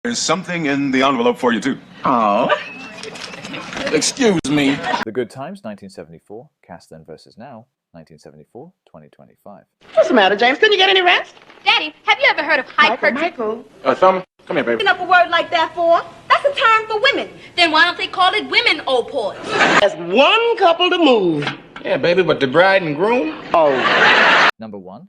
There's something in the envelope for you, too. Oh. Excuse me. The Good Times, 1974. Cast Then vs. Now, 1974-2025. What's the matter, James? Couldn't you get any rest? Daddy, have you ever heard of hypertrophy? Michael. Thumb, come here, baby. Up a word like that for? That's a term for women. Then why don't they call it women, old boys? There's one couple to move. Yeah, baby, but the bride and groom? Oh. Number 1.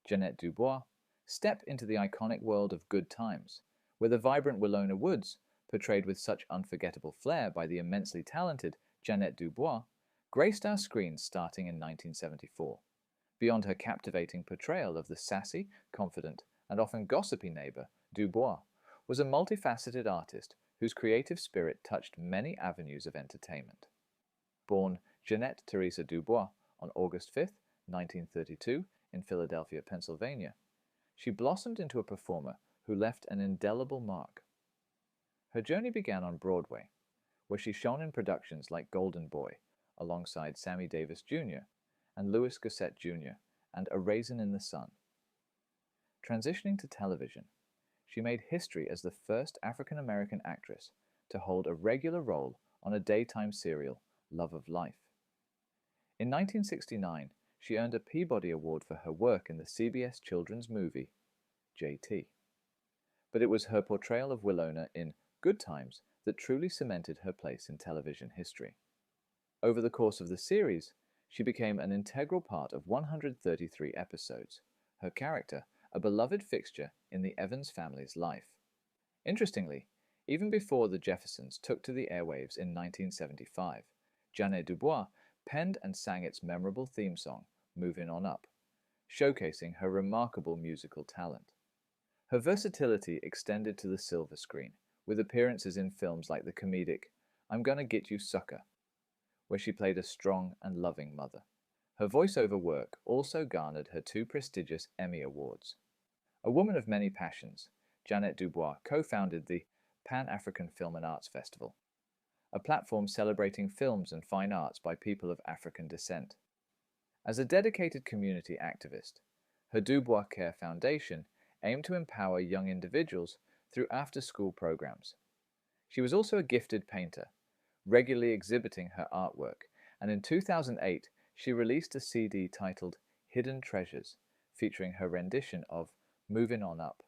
Janette Dubois. Step into the iconic world of Good Times, where the vibrant Willona Woods, portrayed with such unforgettable flair by the immensely talented Janette Dubois, graced our screens starting in 1974. Beyond her captivating portrayal of the sassy, confident, and often gossipy neighbor, Dubois was a multifaceted artist whose creative spirit touched many avenues of entertainment. Born Janette Teresa Dubois on August 5, 1932, in Philadelphia, Pennsylvania, she blossomed into a performer who left an indelible mark. Her journey began on Broadway, where she shone in productions like Golden Boy, alongside Sammy Davis Jr. and Louis Gossett Jr., and A Raisin in the Sun. Transitioning to television, she made history as the first African-American actress to hold a regular role on a daytime serial, Love of Life. In 1969, she earned a Peabody Award for her work in the CBS children's movie, J.T. But it was her portrayal of Willona in Good Times that truly cemented her place in television history. Over the course of the series, she became an integral part of 133 episodes, her character a beloved fixture in the Evans family's life. Interestingly, even before the Jeffersons took to the airwaves in 1975, Janette Dubois penned and sang its memorable theme song, Movin' On Up, showcasing her remarkable musical talent. Her versatility extended to the silver screen, with appearances in films like the comedic I'm Gonna Get You Sucker, where she played a strong and loving mother. Her voiceover work also garnered her 2 prestigious Emmy Awards. A woman of many passions, Janette Dubois co-founded the Pan-African Film and Arts Festival, a platform celebrating films and fine arts by people of African descent. As a dedicated community activist, her Dubois Care Foundation aimed to empower young individuals through after-school programs. She was also a gifted painter, regularly exhibiting her artwork, and in 2008 she released a CD titled Hidden Treasures, featuring her rendition of Movin' On Up.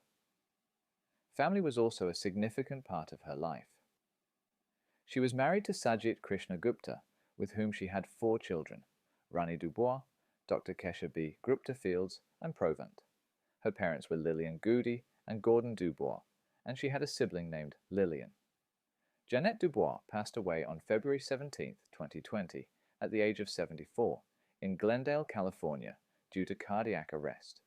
Family was also a significant part of her life. She was married to Sajit Krishna Gupta, with whom she had 4 children, Rani Dubois, Dr. Kesha B. Gupta Fields, and Provant. Her parents were Lillian Goody and Gordon Dubois, and she had a sibling named Lillian. Janette Dubois passed away on February 17, 2020, at the age of 74, in Glendale, California, due to cardiac arrest.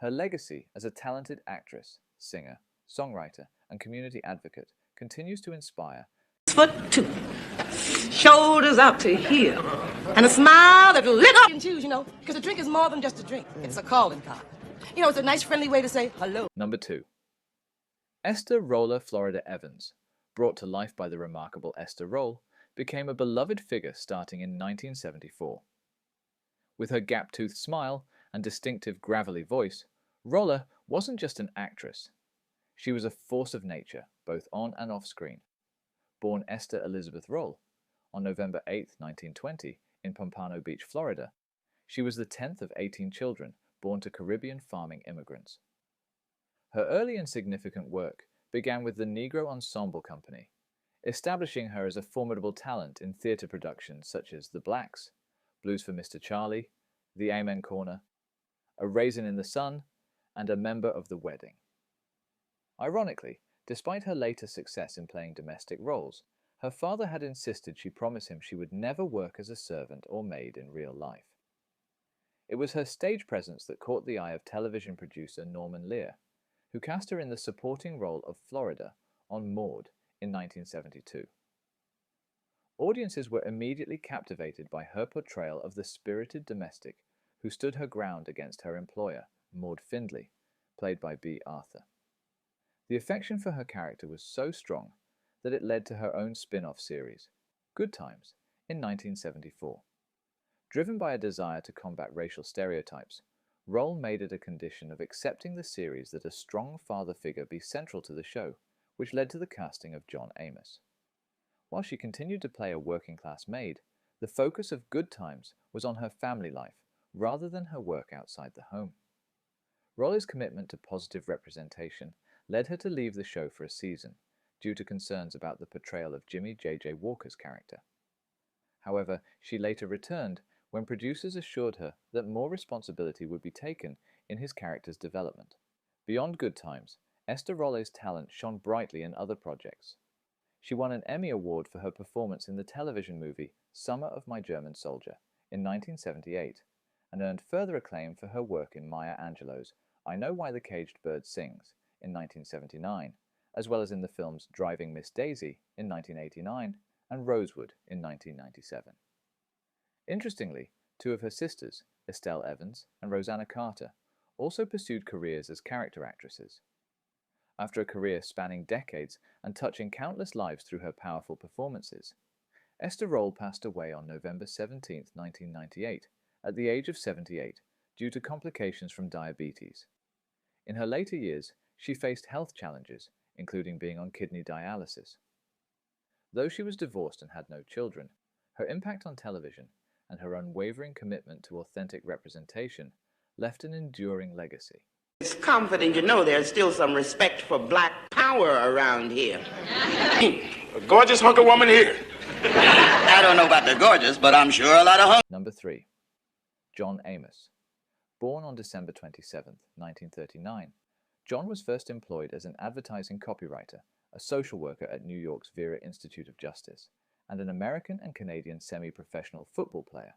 Her legacy as a talented actress, singer, songwriter, and community advocate continues to inspire. 6'2", shoulders out to here, and a smile that lit up and choose, because a drink is more than just a drink. It's a calling card. It's a nice, friendly way to say hello. Number 2. Esther Roller Florida Evans, brought to life by the remarkable Esther Roller, became a beloved figure starting in 1974. With her gap-toothed smile and distinctive gravelly voice, Roller wasn't just an actress. She was a force of nature, both on and off screen. Born Esther Elizabeth Roll on November 8, 1920, in Pompano Beach, Florida, she was the 10th of 18 children born to Caribbean farming immigrants. Her early and significant work began with the Negro Ensemble Company, establishing her as a formidable talent in theater productions such as The Blacks, Blues for Mr. Charlie, The Amen Corner, A Raisin in the Sun, and A Member of the Wedding. Ironically, despite her later success in playing domestic roles, her father had insisted she promise him she would never work as a servant or maid in real life. It was her stage presence that caught the eye of television producer Norman Lear, who cast her in the supporting role of Florida on Maude in 1972. Audiences were immediately captivated by her portrayal of the spirited domestic who stood her ground against her employer, Maud Findlay, played by B. Arthur. The affection for her character was so strong that it led to her own spin-off series, Good Times, in 1974. Driven by a desire to combat racial stereotypes, Roll made it a condition of accepting the series that a strong father figure be central to the show, which led to the casting of John Amos. While she continued to play a working-class maid, the focus of Good Times was on her family life rather than her work outside the home. Roller's commitment to positive representation led her to leave the show for a season due to concerns about the portrayal of Jimmy J.J. Walker's character. However, she later returned when producers assured her that more responsibility would be taken in his character's development. Beyond Good Times, Esther Roller's talent shone brightly in other projects. She won an Emmy Award for her performance in the television movie Summer of My German Soldier in 1978, and earned further acclaim for her work in Maya Angelou's I Know Why the Caged Bird Sings in 1979, as well as in the films Driving Miss Daisy in 1989 and Rosewood in 1997. Interestingly, two of her sisters, Estelle Evans and Rosanna Carter, also pursued careers as character actresses. After a career spanning decades and touching countless lives through her powerful performances, Esther Roller passed away on November 17, 1998, at the age of 78, due to complications from diabetes. In her later years, she faced health challenges, including being on kidney dialysis. Though she was divorced and had no children, her impact on television and her unwavering commitment to authentic representation left an enduring legacy. It's comforting to know there's still some respect for black power around here. A gorgeous hunk of woman here. I don't know about the gorgeous, but I'm sure a lot of Number 3. John Amos. Born on December 27, 1939, John was first employed as an advertising copywriter, a social worker at New York's Vera Institute of Justice, and an American and Canadian semi-professional football player,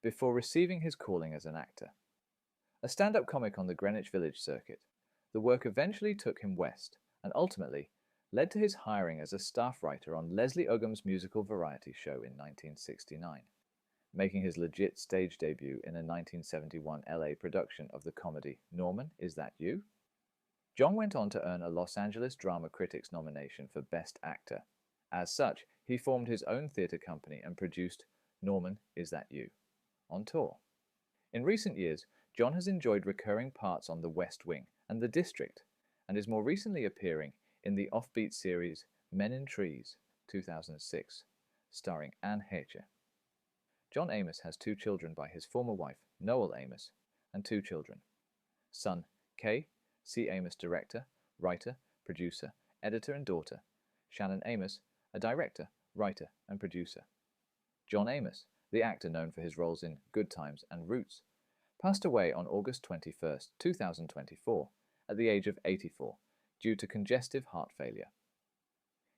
before receiving his calling as an actor. A stand-up comic on the Greenwich Village circuit, the work eventually took him west and ultimately led to his hiring as a staff writer on Leslie Uggams' musical variety show in 1969, making his legit stage debut in a 1971 LA production of the comedy Norman, Is That You? John went on to earn a Los Angeles Drama Critics nomination for Best Actor. As such, he formed his own theater company and produced Norman, Is That You? On tour. In recent years, John has enjoyed recurring parts on The West Wing and The District, and is more recently appearing in the offbeat series Men in Trees, 2006, starring Anne Heche. John Amos has 2 children by his former wife, Noel Amos, and 2 children. Son, Kay, C. Amos director, writer, producer, editor and daughter. Shannon Amos, a director, writer and producer. John Amos, the actor known for his roles in Good Times and Roots, passed away on August 21, 2024, at the age of 84, due to congestive heart failure.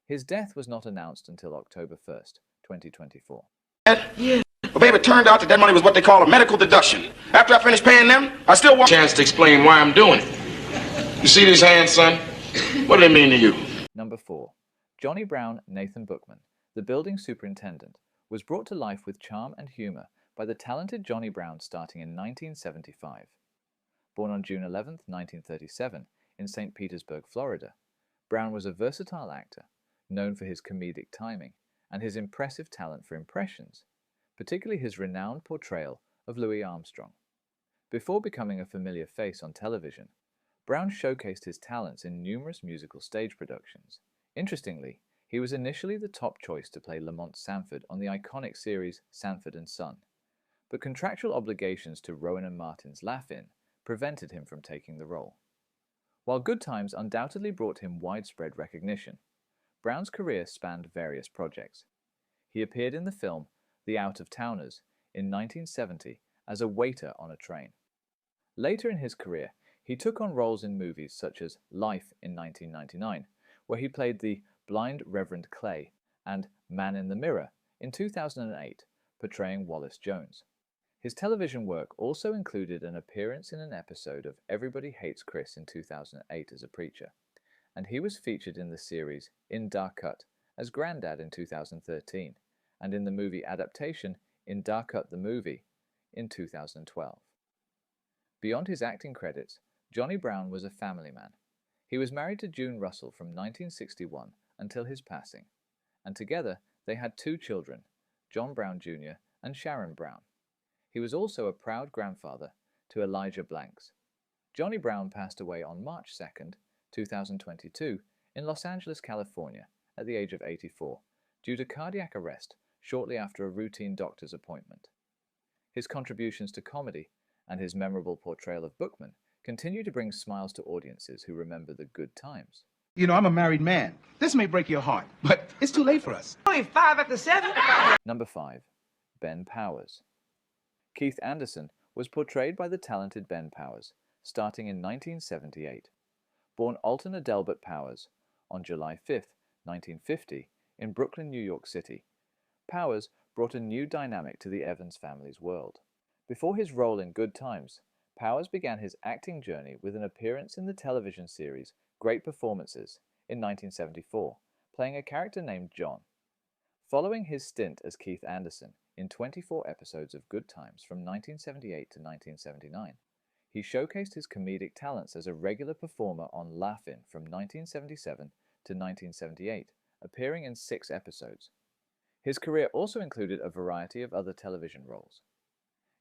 His death was not announced until October 1, 2024. Yeah. Well, baby, it turned out that money was what they call a medical deduction. After I finished paying them, I still want a chance to explain why I'm doing it. You see these hands, son? What do they mean to you? Number 4. Johnny Brown Nathan Bookman, the building superintendent, was brought to life with charm and humor by the talented Johnny Brown starting in 1975. Born on June 11, 1937, in St. Petersburg, Florida, Brown was a versatile actor, known for his comedic timing and his impressive talent for impressions, particularly his renowned portrayal of Louis Armstrong. Before becoming a familiar face on television, Brown showcased his talents in numerous musical stage productions. Interestingly, he was initially the top choice to play Lamont Sanford on the iconic series Sanford and Son, but contractual obligations to Rowan and Martin's Laugh-In prevented him from taking the role. While Good Times undoubtedly brought him widespread recognition, Brown's career spanned various projects. He appeared in the film The Out-of-Towners in 1970 as a waiter on a train. Later in his career, he took on roles in movies such as Life in 1999, where he played the blind Reverend Clay, and Man in the Mirror in 2008, portraying Wallace Jones. His television work also included an appearance in an episode of Everybody Hates Chris in 2008 as a preacher, and he was featured in the series In Darkut as Grandad in 2013, and in the movie adaptation In Darkut the Movie in 2012. Beyond his acting credits, Johnny Brown was a family man. He was married to June Russell from 1961 until his passing, and together they had 2 children, John Brown Jr. and Sharon Brown. He was also a proud grandfather to Elijah Blanks. Johnny Brown passed away on March 2, 2022, in Los Angeles, California, at the age of 84, due to cardiac arrest shortly after a routine doctor's appointment. His contributions to comedy and his memorable portrayal of Bookman continue to bring smiles to audiences who remember the good times. You know, I'm a married man. This may break your heart, but it's too late for us. Only 5 after 7. Number 5. Ben Powers. Keith Anderson was portrayed by the talented Ben Powers, starting in 1978. Born Alton Adelbert Powers on July 5, 1950, in Brooklyn, New York City, Powers brought a new dynamic to the Evans family's world. Before his role in Good Times, Powers began his acting journey with an appearance in the television series Great Performances in 1974, playing a character named John. Following his stint as Keith Anderson in 24 episodes of Good Times from 1978 to 1979, he showcased his comedic talents as a regular performer on Laugh-In from 1977 to 1978, appearing in 6 episodes. His career also included a variety of other television roles.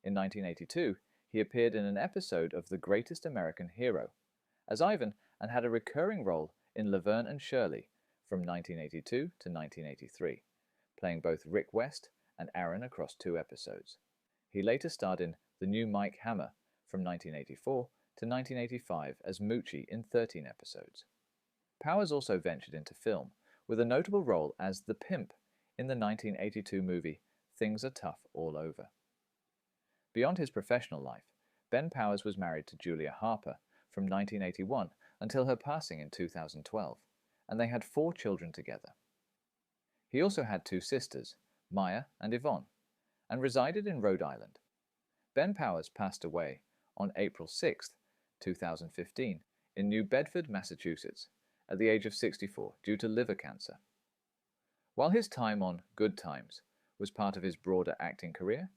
In 1982, he appeared in an episode of The Greatest American Hero as Ivan and had a recurring role in Laverne and Shirley from 1982 to 1983, playing both Rick West and Aaron across 2 episodes. He later starred in The New Mike Hammer from 1984 to 1985 as Moochie in 13 episodes. Powers also ventured into film, with a notable role as the pimp in the 1982 movie Things Are Tough All Over. Beyond his professional life, Ben Powers was married to Julia Harper from 1981 until her passing in 2012, and they had 4 children together. He also had 2 sisters, Maya and Yvonne, and resided in Rhode Island. Ben Powers passed away on April 6, 2015, in New Bedford, Massachusetts, at the age of 64 due to liver cancer. While his time on Good Times was part of his broader acting career,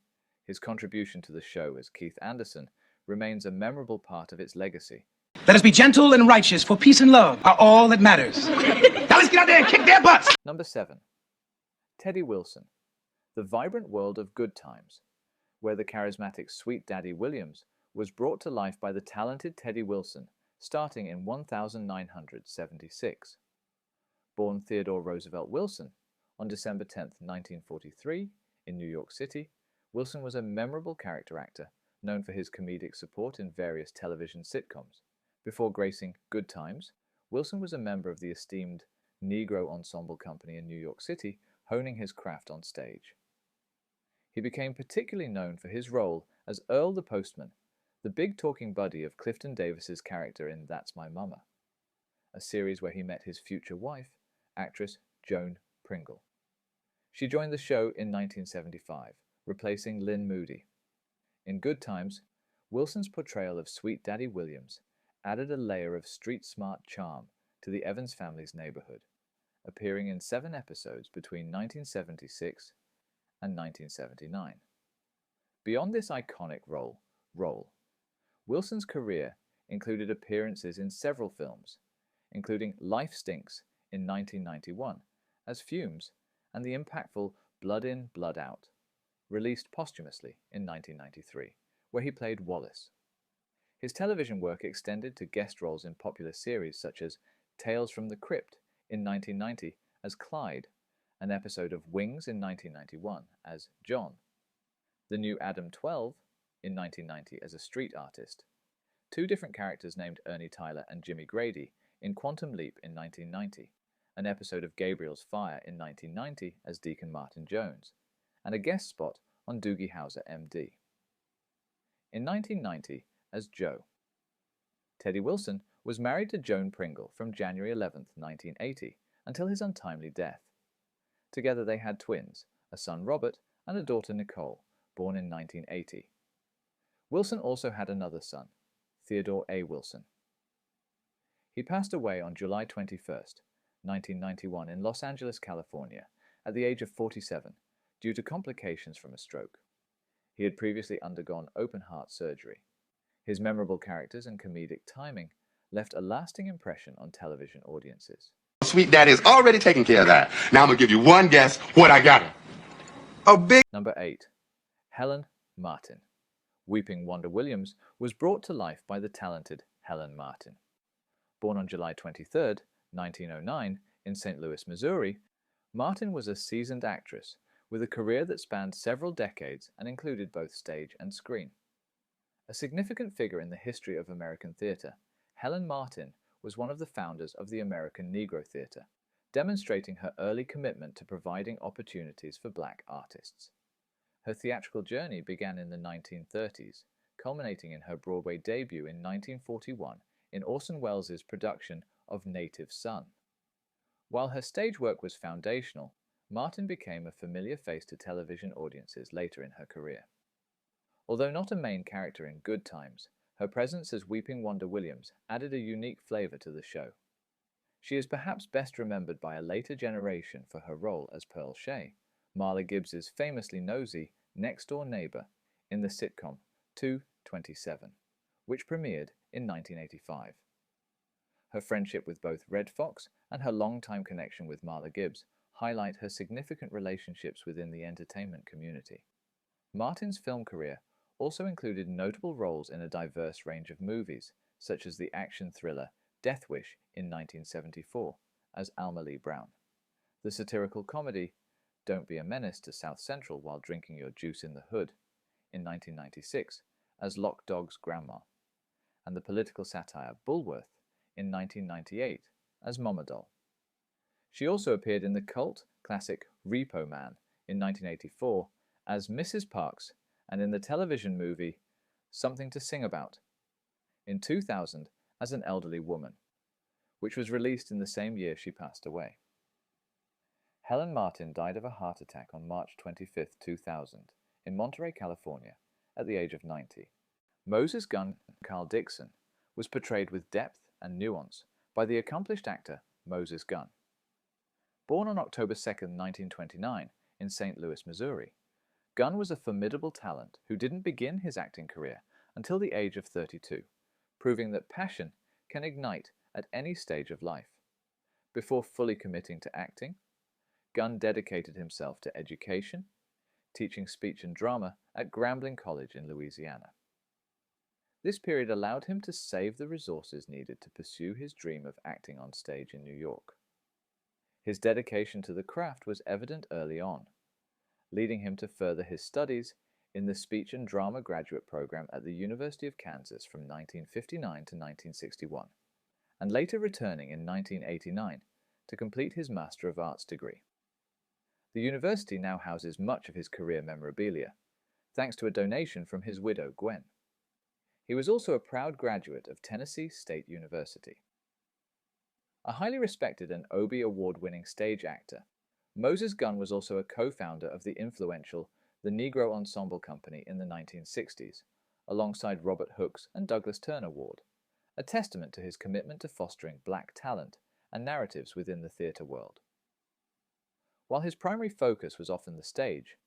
his contribution to the show as Keith Anderson remains a memorable part of its legacy. Let us be gentle and righteous, for peace and love are all that matters. Now let's get out there and kick their butts! Number 7. Teddy Wilson. The vibrant world of Good Times, where the charismatic Sweet Daddy Williams was brought to life by the talented Teddy Wilson, starting in 1976. Born Theodore Roosevelt Wilson on December 10, 1943, in New York City, Wilson was a memorable character actor, known for his comedic support in various television sitcoms. Before gracing Good Times, Wilson was a member of the esteemed Negro Ensemble Company in New York City, honing his craft on stage. He became particularly known for his role as Earl the Postman, the big talking buddy of Clifton Davis's character in That's My Mama, a series where he met his future wife, actress Joan Pringle. She joined the show in 1975, replacing Lynn Moody. In Good Times, Wilson's portrayal of Sweet Daddy Williams added a layer of street-smart charm to the Evans family's neighborhood, appearing in 7 episodes between 1976 and 1979. Beyond this iconic role, Wilson's career included appearances in several films, including Life Stinks in 1991 as Fumes and the impactful Blood In, Blood Out, released posthumously in 1993, where he played Wallace. His television work extended to guest roles in popular series such as Tales from the Crypt in 1990 as Clyde, an episode of Wings in 1991 as John, The New Adam 12 in 1990 as a street artist, 2 different characters named Ernie Tyler and Jimmy Grady in Quantum Leap in 1990, an episode of Gabriel's Fire in 1990 as Deacon Martin Jones, and a guest spot on Doogie Howser, MD. In 1990 as Joe. Teddy Wilson was married to Joan Pringle from January 11, 1980, until his untimely death. Together they had twins, a son Robert and a daughter Nicole, born in 1980. Wilson also had another son, Theodore A. Wilson. He passed away on July 21, 1991 in Los Angeles, California, at the age of 47, due to complications from a stroke. He had previously undergone open-heart surgery. His memorable characters and comedic timing left a lasting impression on television audiences. Sweet Daddy is already taking care of that. Now I'm going to give you one guess what I got him. A big... Number 8. Helen Martin. Weeping Wanda Williams was brought to life by the talented Helen Martin. Born on July 23, 1909, in St. Louis, Missouri, Martin was a seasoned actress with a career that spanned several decades and included both stage and screen. A significant figure in the history of American theater, Helen Martin was one of the founders of the American Negro Theater, demonstrating her early commitment to providing opportunities for black artists. Her theatrical journey began in the 1930s, culminating in her Broadway debut in 1941 in Orson Welles' production of Native Son. While her stage work was foundational, Martin became a familiar face to television audiences later in her career. Although not a main character in Good Times, her presence as Weeping Wanda Williams added a unique flavor to the show. She is perhaps best remembered by a later generation for her role as Pearl Shea, Marla Gibbs's famously nosy next-door neighbor in the sitcom 2:27, which premiered in 1985. Her friendship with both Red Fox and her longtime connection with Marla Gibbs highlight her significant relationships within the entertainment community. Martin's film career also included notable roles in a diverse range of movies, such as the action thriller Death Wish in 1974 as Alma Lee Brown, the satirical comedy Don't Be a Menace to South Central While Drinking Your Juice in the Hood in 1996 as Lock Dog's grandma, and the political satire Bulworth in 1998 as Mama Doll. She also appeared in the cult classic Repo Man in 1984 as Mrs. Parks and in the television movie Something to Sing About in 2000 as an elderly woman, which was released in the same year she passed away. Helen Martin died of a heart attack on March 25, 2000 in Monterey, California at the age of 90. Moses Gunn, Carl Dixon, was portrayed with depth and nuance by the accomplished actor Moses Gunn. Born on October 2, 1929 in St. Louis, Missouri, Gunn was a formidable talent who didn't begin his acting career until the age of 32, proving that passion can ignite at any stage of life. Before fully committing to acting, Gunn dedicated himself to education, teaching speech and drama at Grambling College in Louisiana. This period allowed him to save the resources needed to pursue his dream of acting on stage in New York. His dedication to the craft was evident early on, leading him to further his studies in the Speech and Drama Graduate Program at the University of Kansas from 1959 to 1961, and later returning in 1989 to complete his Master of Arts degree. The university now houses much of his career memorabilia, thanks to a donation from his widow, Gwen. He was also a proud graduate of Tennessee State University. A highly respected and Obie Award-winning stage actor, Moses Gunn was also a co-founder of the influential The Negro Ensemble Company in the 1960s, alongside Robert Hooks and Douglas Turner Ward, a testament to his commitment to fostering black talent and narratives within the theatre world. While his primary focus was often the stage,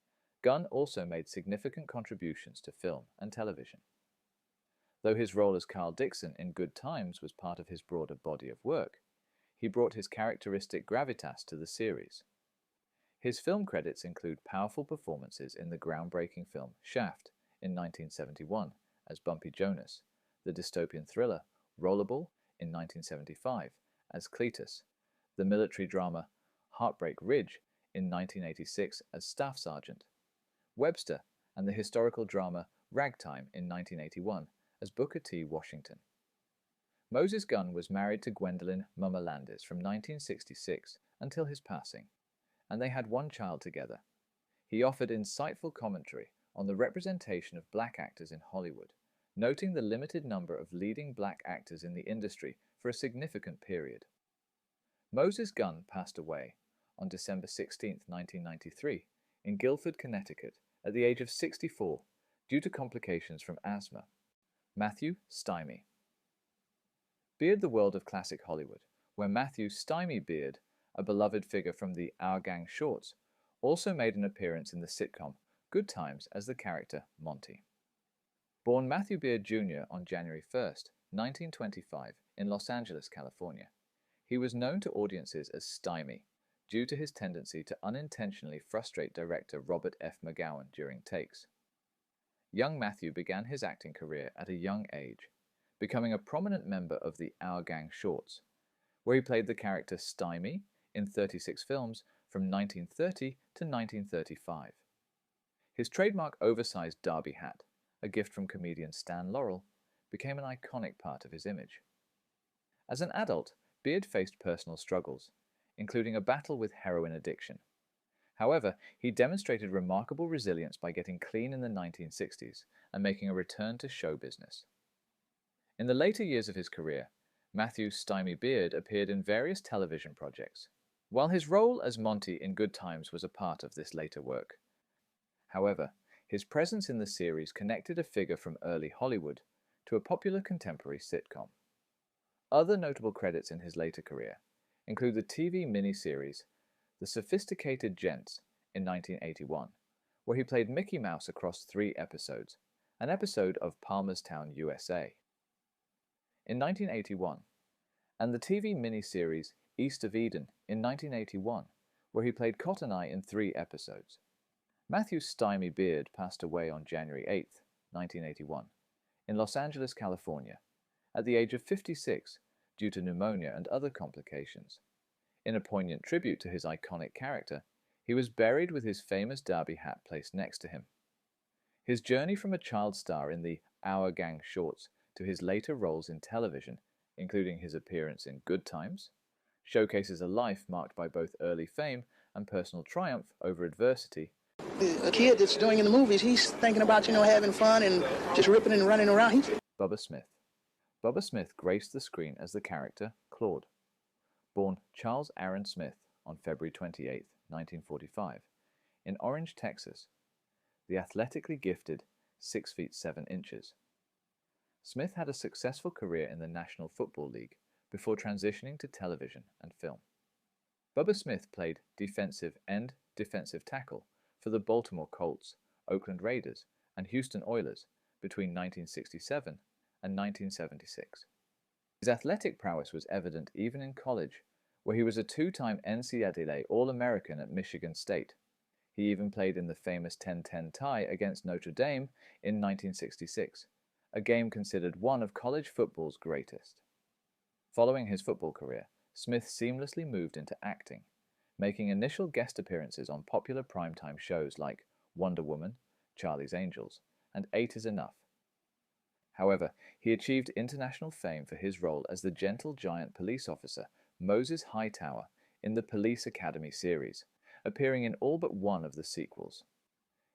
Gunn also made significant contributions to film and television. Though his role as Carl Dixon in Good Times was part of his broader body of work, he brought his characteristic gravitas to the series. His film credits include powerful performances in the groundbreaking film Shaft in 1971 as Bumpy Jonas, the dystopian thriller Rollerball in 1975 as Cletus, the military drama Heartbreak Ridge in 1986 as Staff Sergeant, Webster, and the historical drama Ragtime in 1981 as Booker T. Washington. Moses Gunn was married to Gwendolyn Mama Landis from 1966 until his passing, and they had one child together. He offered insightful commentary on the representation of black actors in Hollywood, noting the limited number of leading black actors in the industry for a significant period. Moses Gunn passed away on December 16, 1993, in Guilford, Connecticut, at the age of 64 due to complications from asthma. Matthew Stymie. Beard the World of Classic Hollywood, where Matthew Stymie Beard, a beloved figure from the Our Gang shorts, also made an appearance in the sitcom Good Times as the character Monty. Born Matthew Beard Jr. on January 1, 1925, in Los Angeles, California, he was known to audiences as Stymie due to his tendency to unintentionally frustrate director Robert F. McGowan during takes. Young Matthew began his acting career at a young age, becoming a prominent member of the Our Gang shorts, where he played the character Stymie in 36 films from 1930 to 1935. His trademark oversized derby hat, a gift from comedian Stan Laurel, became an iconic part of his image. As an adult, Beard faced personal struggles, including a battle with heroin addiction. However, he demonstrated remarkable resilience by getting clean in the 1960s and making a return to show business. In the later years of his career, Matthew "Stymie" Beard appeared in various television projects, while his role as Monty in Good Times was a part of this later work. However, his presence in the series connected a figure from early Hollywood to a popular contemporary sitcom. Other notable credits in his later career include the TV miniseries The Sophisticated Gents in 1981, where he played Mickey Mouse across 3 episodes, an episode of Palmerstown, USA. In 1981, and the TV miniseries East of Eden in 1981, where he played Cotton Eye in 3 episodes. Matthew "Stymie" Beard passed away on January 8, 1981, in Los Angeles, California, at the age of 56 due to pneumonia and other complications. In a poignant tribute to his iconic character, he was buried with his famous derby hat placed next to him. His journey from a child star in the Our Gang shorts to his later roles in television, including his appearance in Good Times, showcases a life marked by both early fame and personal triumph over adversity. A kid that's doing in the movies, he's thinking about, having fun and just ripping and running around. Bubba Smith. Bubba Smith graced the screen as the character Claude. Born Charles Aaron Smith on February 28, 1945, in Orange, Texas, the athletically gifted 6 feet 7 inches. Smith had a successful career in the National Football League before transitioning to television and film. Bubba Smith played defensive end, defensive tackle for the Baltimore Colts, Oakland Raiders, and Houston Oilers between 1967 and 1976. His athletic prowess was evident even in college, where he was a 2-time NCAA All-American at Michigan State. He even played in the famous 10-10 tie against Notre Dame in 1966, a game considered one of college football's greatest. Following his football career, Smith seamlessly moved into acting, making initial guest appearances on popular primetime shows like Wonder Woman, Charlie's Angels, and 8 is Enough. However, he achieved international fame for his role as the gentle giant police officer Moses Hightower in the Police Academy series, appearing in all but one of the sequels.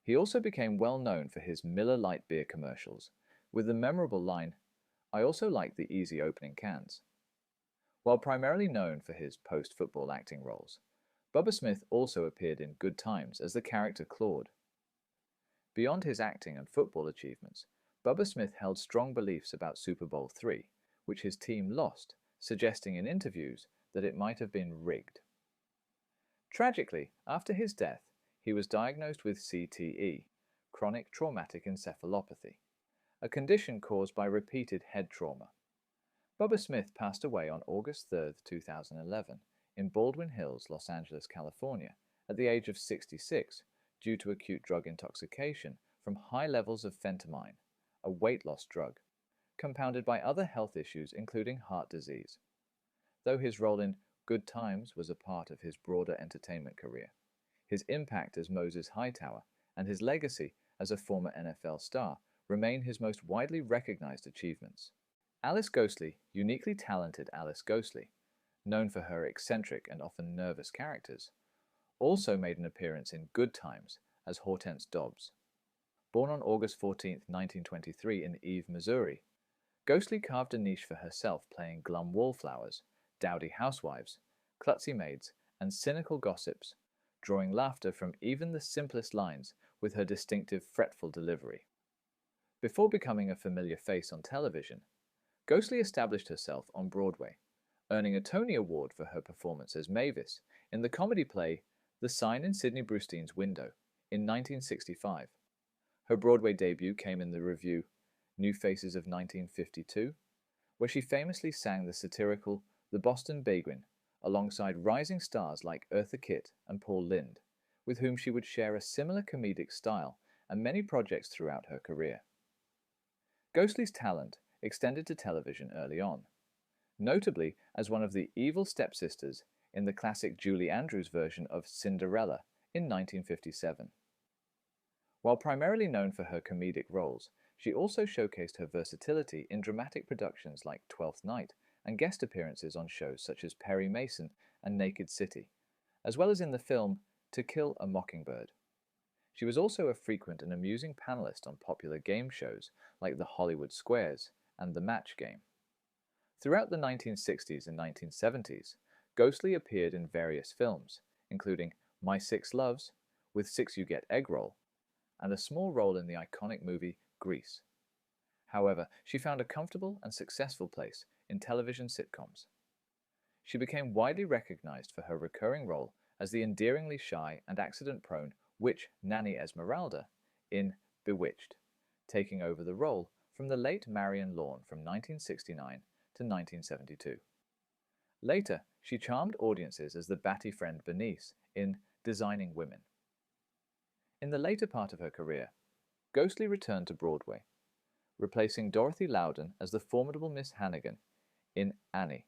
He also became well known for his Miller Lite beer commercials, with the memorable line, "I also like the easy opening cans." While primarily known for his post-football acting roles, Bubba Smith also appeared in Good Times as the character Claude. Beyond his acting and football achievements, Bubba Smith held strong beliefs about Super Bowl III, which his team lost, suggesting in interviews that it might have been rigged. Tragically, after his death, he was diagnosed with CTE, chronic traumatic encephalopathy, a condition caused by repeated head trauma. Bubba Smith passed away on August 3, 2011, in Baldwin Hills, Los Angeles, California, at the age of 66 due to acute drug intoxication from high levels of phentermine, a weight loss drug, compounded by other health issues including heart disease. Though his role in Good Times was a part of his broader entertainment career, his impact as Moses Hightower and his legacy as a former NFL star remain his most widely recognized achievements. Alice Ghostley, uniquely talented Alice Ghostley, known for her eccentric and often nervous characters, also made an appearance in Good Times as Hortense Dobbs. Born on August 14, 1923 in Eve, Missouri, Ghostley carved a niche for herself playing glum wallflowers, dowdy housewives, klutzy maids, and cynical gossips, drawing laughter from even the simplest lines with her distinctive fretful delivery. Before becoming a familiar face on television, Ghostley established herself on Broadway, earning a Tony Award for her performance as Mavis in the comedy play The Sign in Sidney Brustein's Window in 1965. Her Broadway debut came in the revue New Faces of 1952, where she famously sang the satirical The Boston Beguine alongside rising stars like Eartha Kitt and Paul Lynde, with whom she would share a similar comedic style and many projects throughout her career. Ghostley's talent extended to television early on. notably as one of the evil stepsisters in the classic Julie Andrews version of Cinderella in 1957. While primarily known for her comedic roles, she also showcased her versatility in dramatic productions like Twelfth Night and guest appearances on shows such as Perry Mason and Naked City, as well as in the film To Kill a Mockingbird. She was also a frequent and amusing panelist on popular game shows like The Hollywood Squares and The Match Game. Throughout the 1960s and 1970s, Ghostly appeared in various films, including My Six Loves, With Six You Get Egg Roll, and a small role in the iconic movie Grease. However, she found a comfortable and successful place in television sitcoms. She became widely recognized for her recurring role as the endearingly shy and accident-prone witch Nanny Esmeralda in Bewitched, taking over the role from the late Marion Lawn from 1969 to 1972. Later, she charmed audiences as the batty friend Bernice in Designing Women. In the later part of her career, Ghostly returned to Broadway, replacing Dorothy Loudon as the formidable Miss Hannigan in Annie,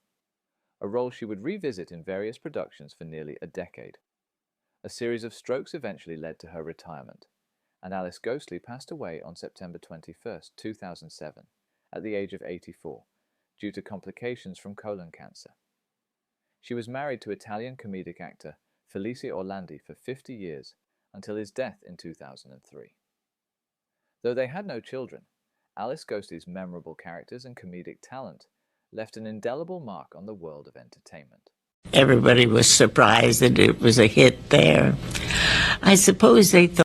a role she would revisit in various productions for nearly a decade. A series of strokes eventually led to her retirement, and Alice Ghostly passed away on September 21, 2007, at the age of 84, due to complications from colon cancer. She was married to Italian comedic actor Felice Orlandi for 50 years until his death in 2003. Though they had no children, Alice Ghostly's memorable characters and comedic talent left an indelible mark on the world of entertainment. Everybody was surprised that it was a hit there. I suppose they thought